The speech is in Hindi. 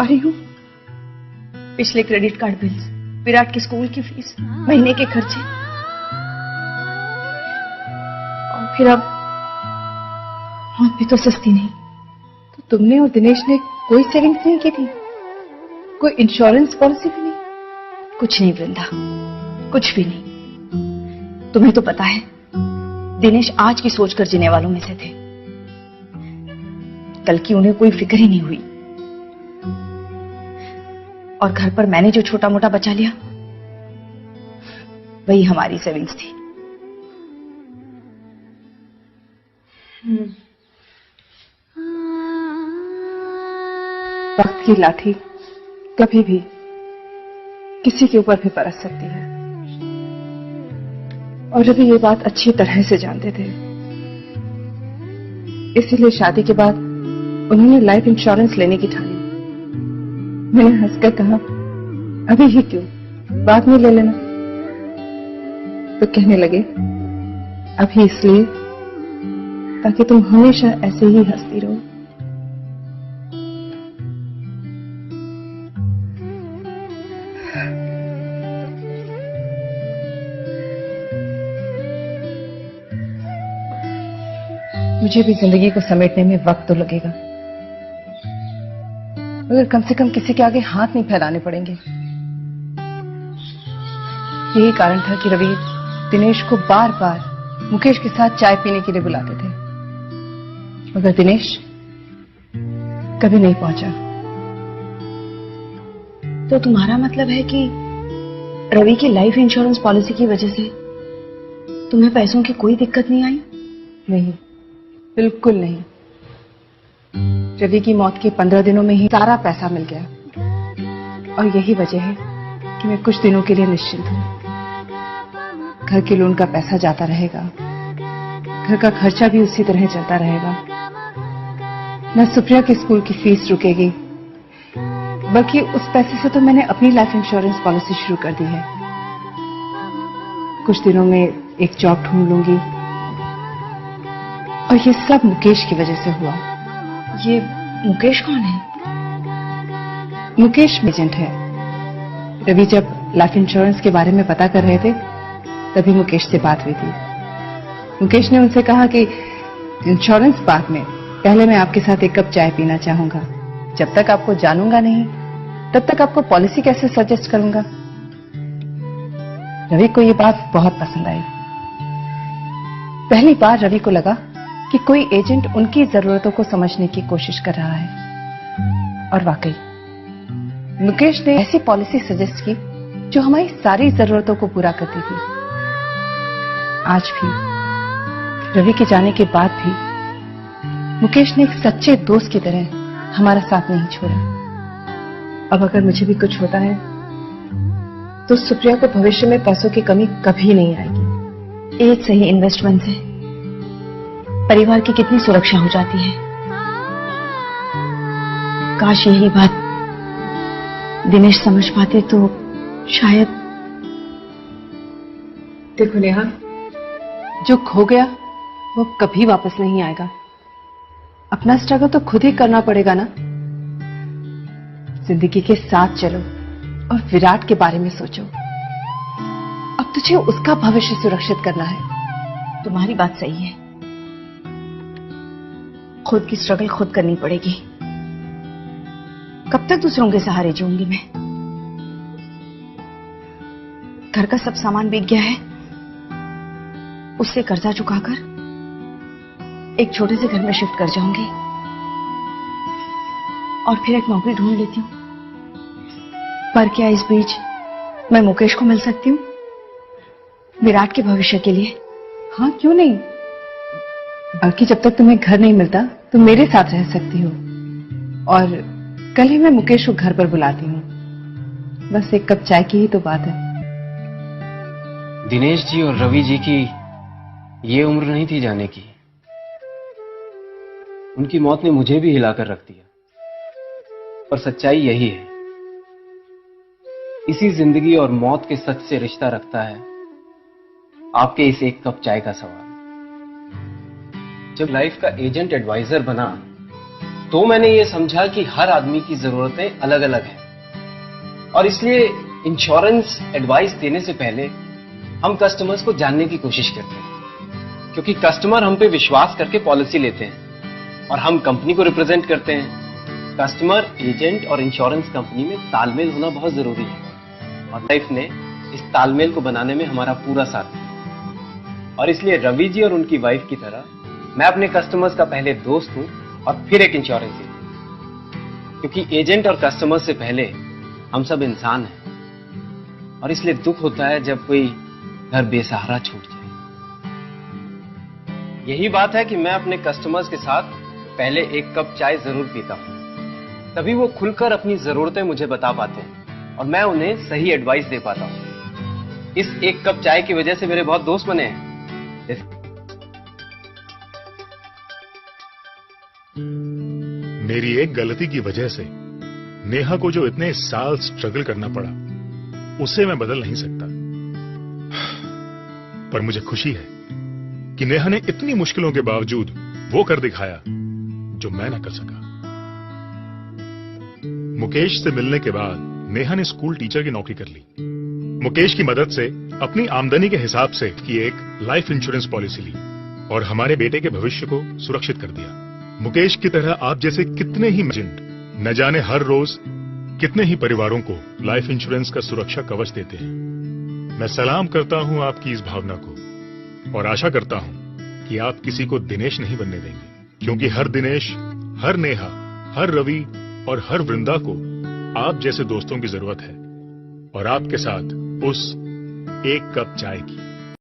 चुका रही हूँ। पिछले क्रेडिट कार्ड बिल्स, विराट के स्कूल की फीस, महीने के खर्चे, और फिर अब मौत भी तो सस्ती नहीं। तो तुमने और दिनेश ने कोई सेविंग्स नहीं की थी? कोई इंश्योरेंस पॉलिसी भी नहीं? कुछ नहीं वृंदा, कुछ भी नहीं। तुम्हें तो पता है दिनेश आज की सोचकर जीने वालों में से थे। कल की उन्हें कोई फिक्र ही नहीं हुई। और घर पर मैंने जो छोटा मोटा बचा लिया वही हमारी सेविंग्स थी। वक्त की लाठी कभी भी किसी के ऊपर भी बरस सकती है, और रवि ये बात अच्छी तरह से जानते थे। इसीलिए शादी के बाद उन्होंने लाइफ इंश्योरेंस लेने की ठानी। मैंने हंसकर कहा, अभी ही क्यों, बाद में ले लेना। तो कहने लगे, अभी इसलिए ताकि तुम हमेशा ऐसे ही हंसती रहो। मुझे भी जिंदगी को समेटने में वक्त तो लगेगा, मगर कम से कम किसी के आगे हाथ नहीं फैलाने पड़ेंगे। यही कारण था कि रवि दिनेश को बार बार मुकेश के साथ चाय पीने के लिए बुलाते थे, मगर दिनेश कभी नहीं पहुंचा। तो तुम्हारा मतलब है कि रवि की लाइफ इंश्योरेंस पॉलिसी की वजह से तुम्हें पैसों की कोई दिक्कत नहीं आई? नहीं, बिल्कुल नहीं। रवि की मौत के 15 दिनों में ही सारा पैसा मिल गया, और यही वजह है कि मैं कुछ दिनों के लिए निश्चिंत हूं। घर के लोन का पैसा जाता रहेगा, घर का खर्चा भी उसी तरह चलता रहेगा। न सुप्रिया के स्कूल की फीस रुकेगी, बल्कि उस पैसे से तो मैंने अपनी लाइफ इंश्योरेंस पॉलिसी शुरू कर दी है। कुछ दिनों में एक जॉब ढूंढ लूंगी, और ये सब मुकेश की वजह से हुआ। ये मुकेश कौन है? मुकेश एजेंट है। रवि जब लाइफ इंश्योरेंस के बारे में पता कर रहे थे तभी मुकेश से बात हुई थी। मुकेश ने उनसे कहा कि इंश्योरेंस बाद में, पहले मैं आपके साथ एक कप चाय पीना चाहूंगा। जब तक आपको जानूंगा नहीं तब तक आपको पॉलिसी कैसे सजेस्ट करूंगा। रवि को ये बात बहुत पसंद आई। पहली बार रवि को लगा कि कोई एजेंट उनकी जरूरतों को समझने की कोशिश कर रहा है। और वाकई मुकेश ने ऐसी पॉलिसी सजेस्ट की जो हमारी सारी जरूरतों को पूरा करती थी। आज भी, रवि के जाने के बाद भी, मुकेश ने एक सच्चे दोस्त की तरह हमारा साथ नहीं छोड़ा। अब अगर मुझे भी कुछ होता है तो सुप्रिया को भविष्य में पैसों की कमी कभी नहीं आएगी। एक सही इन्वेस्टमेंट से परिवार की कितनी सुरक्षा हो जाती है। काश यही बात दिनेश समझ पाते तो शायद। देखो नेहा, जो खो गया वो कभी वापस नहीं आएगा। अपना स्ट्रगल तो खुद ही करना पड़ेगा ना। जिंदगी के साथ चलो और विराट के बारे में सोचो। अब तुझे उसका भविष्य सुरक्षित करना है। तुम्हारी बात सही है, खुद की स्ट्रगल खुद करनी पड़ेगी। कब तक दूसरों के सहारे जीऊंगी मैं? घर का सब सामान बिक गया है, उससे कर्जा चुकाकर एक छोटे से घर में शिफ्ट कर जाऊंगी और फिर एक नौकरी ढूंढ लेती हूँ। पर क्या इस बीच मैं मुकेश को मिल सकती हूँ विराट के भविष्य के लिए? हाँ, क्यों नहीं। बल्कि जब तक तुम्हें घर नहीं मिलता तो मेरे साथ रह सकती हो। और कल ही मैं मुकेश को घर पर बुलाती हूँ। बस एक कप चाय की ही तो बात है। दिनेश जी और रवि जी की ये उम्र नहीं थी जाने की। उनकी मौत ने मुझे भी हिलाकर रख दिया। और सच्चाई यही है, इसी जिंदगी और मौत के सच से रिश्ता रखता है आपके इस एक कप चाय का सवाल। जब लाइफ का एजेंट एडवाइजर बना तो मैंने ये समझा कि हर आदमी की जरूरतें अलग अलग हैं और इसलिए इंश्योरेंस एडवाइस देने से पहले हम कस्टमर्स को जानने की कोशिश करते हैं, क्योंकि कस्टमर हम पे विश्वास करके पॉलिसी लेते हैं और हम कंपनी को रिप्रेजेंट करते हैं। कस्टमर, एजेंट और इंश्योरेंस कंपनी में तालमेल होना बहुत जरूरी है और लाइफ ने इस तालमेल को बनाने में हमारा पूरा साथ दिया। और इसलिए रवि जी और उनकी वाइफ की तरह मैं अपने कस्टमर्स का पहले दोस्त हूं और फिर एक इंश्योरेंस एजेंट, क्योंकि एजेंट और कस्टमर से पहले हम सब इंसान हैं और इसलिए दुख होता है जब कोई घर बेसहारा छूट जाए। यही बात है कि मैं अपने कस्टमर्स के साथ पहले एक कप चाय जरूर पीता हूं, तभी वो खुलकर अपनी जरूरतें मुझे बता पाते हैं और मैं उन्हें सही एडवाइस दे पाता हूं। इस एक कप चाय की वजह से मेरे बहुत दोस्त बने हैं। मेरी एक गलती की वजह से नेहा को जो इतने साल स्ट्रगल करना पड़ा, उसे मैं बदल नहीं सकता, पर मुझे खुशी है कि नेहा ने इतनी मुश्किलों के बावजूद वो कर दिखाया जो मैं न कर सका। मुकेश से मिलने के बाद नेहा ने स्कूल टीचर की नौकरी कर ली। मुकेश की मदद से अपनी आमदनी के हिसाब से की एक लाइफ इंश्योरेंस पॉलिसी ली और हमारे बेटे के भविष्य को सुरक्षित कर दिया। मुकेश की तरह आप जैसे कितने ही एजेंट न जाने हर रोज कितने ही परिवारों को लाइफ इंश्योरेंस का सुरक्षा कवच देते हैं। मैं सलाम करता हूं आपकी इस भावना को और आशा करता हूं कि आप किसी को दिनेश नहीं बनने देंगे, क्योंकि हर दिनेश, हर नेहा, हर रवि और हर वृंदा को आप जैसे दोस्तों की जरूरत है और आपके साथ उस एक कप चाय की।